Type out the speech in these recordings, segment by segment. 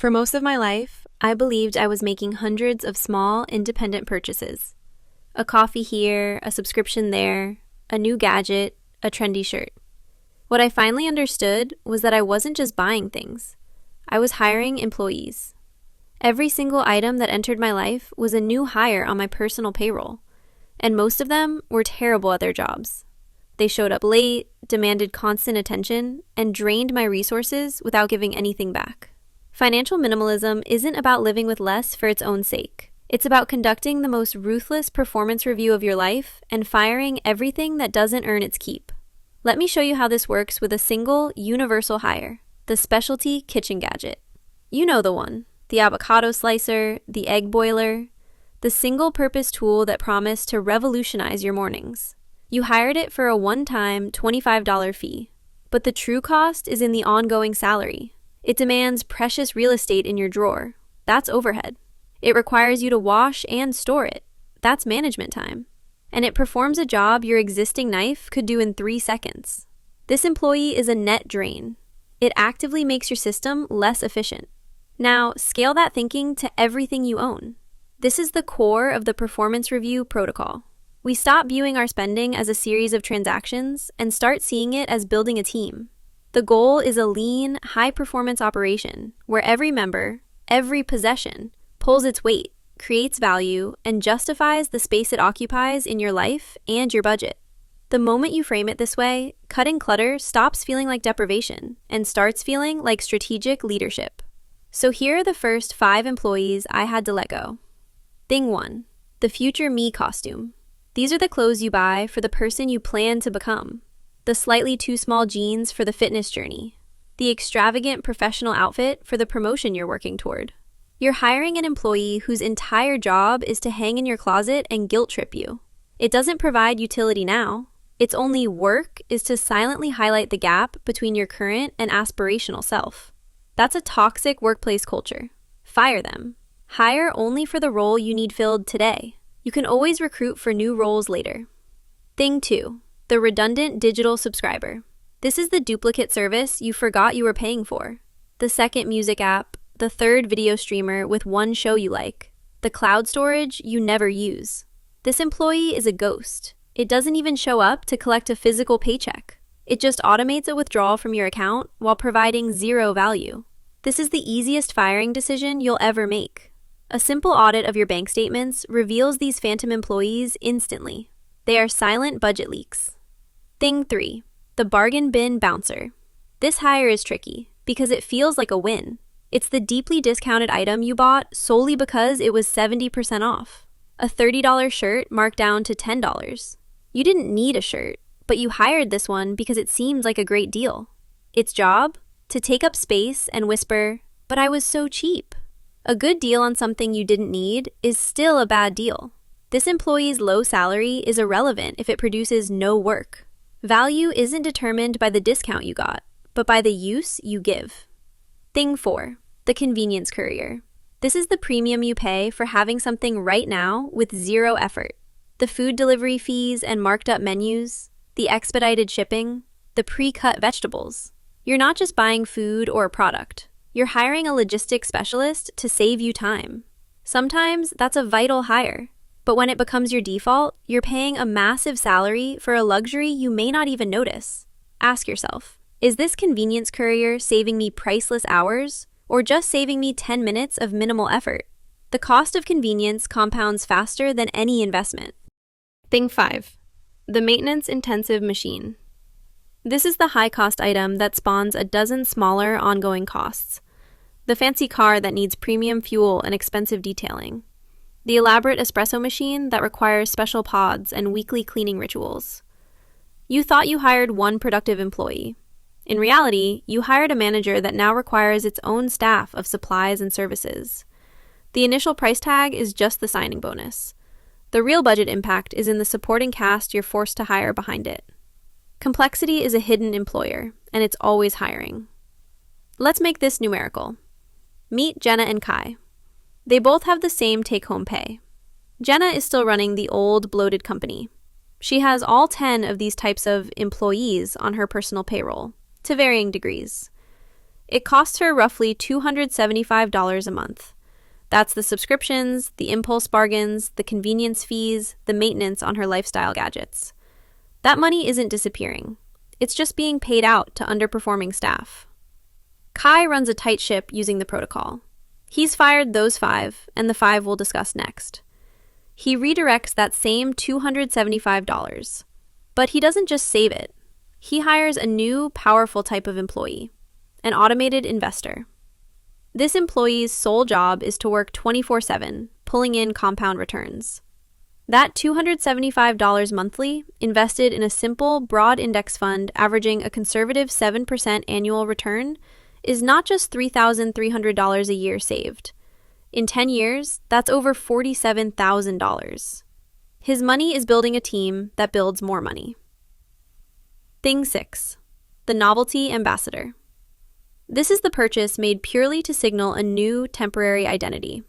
For most of my life, I believed I was making hundreds of small, independent purchases. A coffee here, a subscription there, a new gadget, a trendy shirt. What I finally understood was that I wasn't just buying things. I was hiring employees. Every single item that entered my life was a new hire on my personal payroll, and most of them were terrible at their jobs. They showed up late, demanded constant attention, and drained my resources without giving anything back. Financial minimalism isn't about living with less for its own sake. It's about conducting the most ruthless performance review of your life and firing everything that doesn't earn its keep. Let me show you how this works with a single, universal hire, the specialty kitchen gadget. You know the one, the avocado slicer, the egg boiler, the single-purpose tool that promised to revolutionize your mornings. You hired it for a one-time $25 fee, but the true cost is in the ongoing salary. It demands precious real estate in your drawer. That's overhead. It requires you to wash and store it. That's management time. And it performs a job your existing knife could do in 3 seconds. This employee is a net drain. It actively makes your system less efficient. Now, scale that thinking to everything you own. This is the core of the performance review protocol. We stop viewing our spending as a series of transactions and start seeing it as building a team. The goal is a lean, high-performance operation where every member, every possession, pulls its weight, creates value, and justifies the space it occupies in your life and your budget. The moment you frame it this way, cutting clutter stops feeling like deprivation and starts feeling like strategic leadership. So here are the first 5 employees I had to let go. Thing 1, the future me costume. These are the clothes you buy for the person you plan to become. The slightly too small jeans for the fitness journey. The extravagant professional outfit for the promotion you're working toward. You're hiring an employee whose entire job is to hang in your closet and guilt trip you. It doesn't provide utility now. Its only work is to silently highlight the gap between your current and aspirational self. That's a toxic workplace culture. Fire them. Hire only for the role you need filled today. You can always recruit for new roles later. Thing 2. The redundant digital subscriber. This is the duplicate service you forgot you were paying for. The second music app, the third video streamer with one show you like, the cloud storage you never use. This employee is a ghost. It doesn't even show up to collect a physical paycheck. It just automates a withdrawal from your account while providing zero value. This is the easiest firing decision you'll ever make. A simple audit of your bank statements reveals these phantom employees instantly. They are silent budget leaks. Thing 3, the bargain bin bouncer. This hire is tricky because it feels like a win. It's the deeply discounted item you bought solely because it was 70% off. A $30 shirt marked down to $10. You didn't need a shirt, but you hired this one because it seemed like a great deal. Its job? To take up space and whisper, "But I was so cheap." A good deal on something you didn't need is still a bad deal. This employee's low salary is irrelevant if it produces no work. Value isn't determined by the discount you got, but by the use you give. Thing 4, the convenience courier. This is the premium you pay for having something right now with zero effort. The food delivery fees and marked up menus, the expedited shipping, the pre-cut vegetables. You're not just buying food or a product. You're hiring a logistics specialist to save you time. Sometimes that's a vital hire. But when it becomes your default, you're paying a massive salary for a luxury you may not even notice. Ask yourself, is this convenience courier saving me priceless hours or just saving me 10 minutes of minimal effort? The cost of convenience compounds faster than any investment. Thing 5, the maintenance-intensive machine. This is the high-cost item that spawns a dozen smaller ongoing costs. The fancy car that needs premium fuel and expensive detailing. The elaborate espresso machine that requires special pods and weekly cleaning rituals. You thought you hired one productive employee. In reality, you hired a manager that now requires its own staff of supplies and services. The initial price tag is just the signing bonus. The real budget impact is in the supporting cast you're forced to hire behind it. Complexity is a hidden employer, and it's always hiring. Let's make this numerical. Meet Jenna and Kai. They both have the same take-home pay. Jenna is still running the old, bloated company. She has all 10 of these types of employees on her personal payroll, to varying degrees. It costs her roughly $275 a month. That's the subscriptions, the impulse bargains, the convenience fees, the maintenance on her lifestyle gadgets. That money isn't disappearing. It's just being paid out to underperforming staff. Kai runs a tight ship using the protocol. He's fired those 5, and the 5 we'll discuss next. He redirects that same $275. But he doesn't just save it. He hires a new, powerful type of employee, an automated investor. This employee's sole job is to work 24/7, pulling in compound returns. That $275 monthly, invested in a simple, broad index fund averaging a conservative 7% annual return, is not just $3,300 a year saved. In 10 years, that's over $47,000. His money is building a team that builds more money. Thing 6. The Novelty Ambassador. This is the purchase made purely to signal a new temporary identity.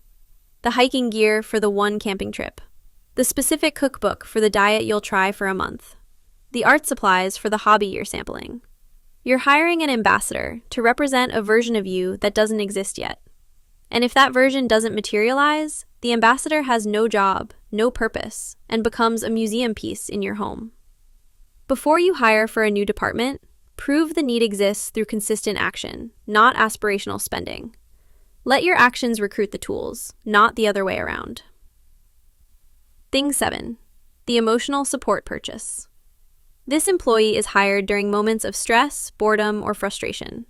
The hiking gear for the one camping trip. The specific cookbook for the diet you'll try for a month. The art supplies for the hobby you're sampling. You're hiring an ambassador to represent a version of you that doesn't exist yet. And if that version doesn't materialize, the ambassador has no job, no purpose, and becomes a museum piece in your home. Before you hire for a new department, prove the need exists through consistent action, not aspirational spending. Let your actions recruit the tools, not the other way around. Thing 7. The Emotional Support Purchase. This employee is hired during moments of stress, boredom, or frustration.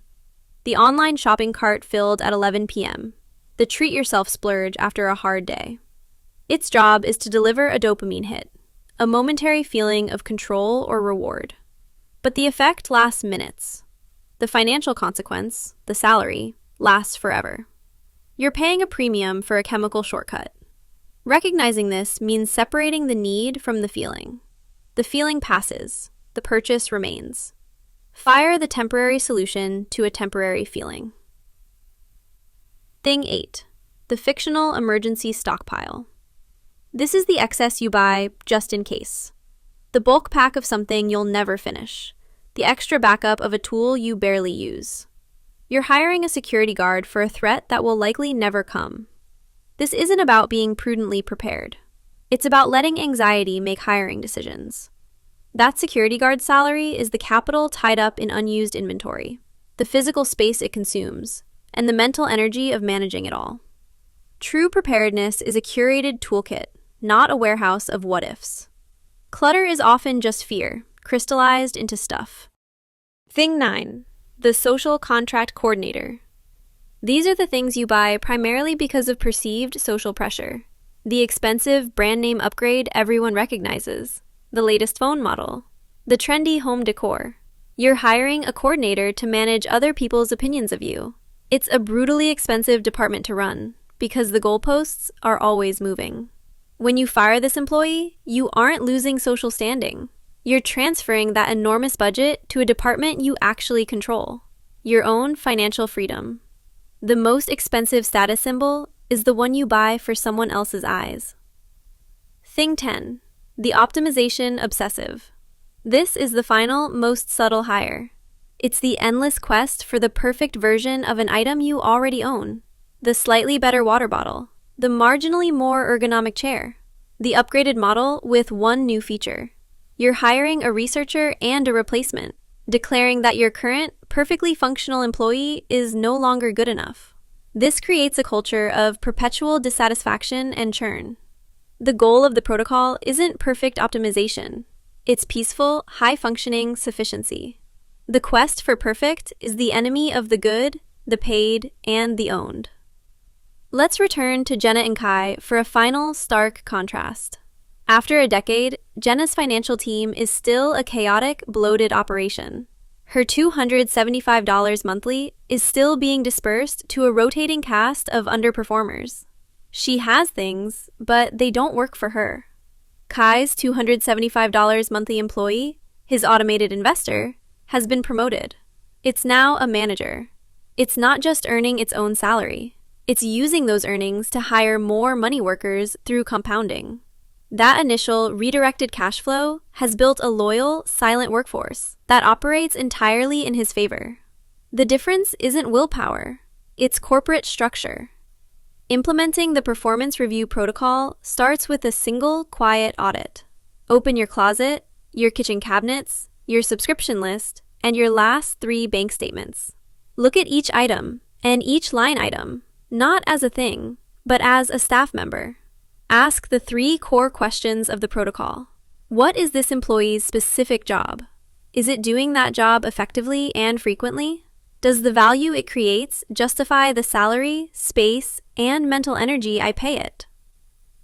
The online shopping cart filled at 11 p.m. The treat-yourself splurge after a hard day. Its job is to deliver a dopamine hit, a momentary feeling of control or reward. But the effect lasts minutes. The financial consequence, the salary, lasts forever. You're paying a premium for a chemical shortcut. Recognizing this means separating the need from the feeling. The feeling passes, the purchase remains. Fire the temporary solution to a temporary feeling. Thing 8. The Fictional Emergency Stockpile. This is the excess you buy just in case. The bulk pack of something you'll never finish. The extra backup of a tool you barely use. You're hiring a security guard for a threat that will likely never come. This isn't about being prudently prepared. It's about letting anxiety make hiring decisions. That security guard's salary is the capital tied up in unused inventory, the physical space it consumes, and the mental energy of managing it all. True preparedness is a curated toolkit, not a warehouse of what-ifs. Clutter is often just fear, crystallized into stuff. Thing 9. The Social Contract Coordinator. These are the things you buy primarily because of perceived social pressure. The expensive brand name upgrade everyone recognizes, the latest phone model, the trendy home decor. You're hiring a coordinator to manage other people's opinions of you. It's a brutally expensive department to run because the goalposts are always moving. When you fire this employee, you aren't losing social standing. You're transferring that enormous budget to a department you actually control, your own financial freedom. The most expensive status symbol is the one you buy for someone else's eyes. Thing 10. The Optimization Obsessive. This is the final, most subtle hire. It's the endless quest for the perfect version of an item you already own. The slightly better water bottle, the marginally more ergonomic chair, the upgraded model with one new feature. You're hiring a researcher and a replacement, declaring that your current, perfectly functional employee is no longer good enough. This creates a culture of perpetual dissatisfaction and churn. The goal of the protocol isn't perfect optimization. It's peaceful, high-functioning sufficiency. The quest for perfect is the enemy of the good, the paid, and the owned. Let's return to Jenna and Kai for a final stark contrast. After a decade, Jenna's financial team is still a chaotic, bloated operation. Her $275 monthly is still being dispersed to a rotating cast of underperformers. She has things, but they don't work for her. Kai's $275 monthly employee, his automated investor, has been promoted. It's now a manager. It's not just earning its own salary. It's using those earnings to hire more money workers through compounding. That initial redirected cash flow has built a loyal, silent workforce that operates entirely in his favor. The difference isn't willpower, it's corporate structure. Implementing the performance review protocol starts with a single, quiet audit. Open your closet, your kitchen cabinets, your subscription list, and your last 3 bank statements. Look at each item and each line item, not as a thing, but as a staff member. Ask the 3 core questions of the protocol. What is this employee's specific job? Is it doing that job effectively and frequently? Does the value it creates justify the salary, space, and mental energy I pay it?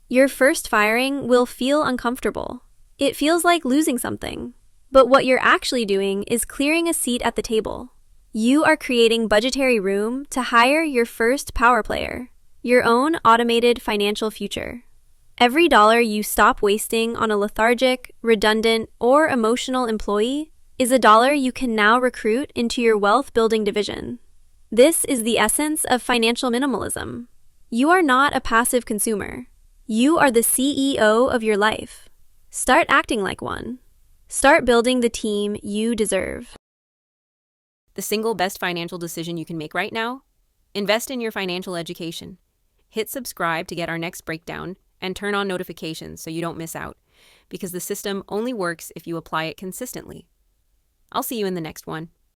Your first firing will feel uncomfortable. It feels like losing something. But what you're actually doing is clearing a seat at the table. You are creating budgetary room to hire your first power player, your own automated financial future. Every dollar you stop wasting on a lethargic, redundant, or emotional employee is a dollar you can now recruit into your wealth-building division. This is the essence of financial minimalism. You are not a passive consumer. You are the CEO of your life. Start acting like one. Start building the team you deserve. The single best financial decision you can make right now? Invest in your financial education. Hit subscribe to get our next breakdown and turn on notifications so you don't miss out, because the system only works if you apply it consistently. I'll see you in the next one.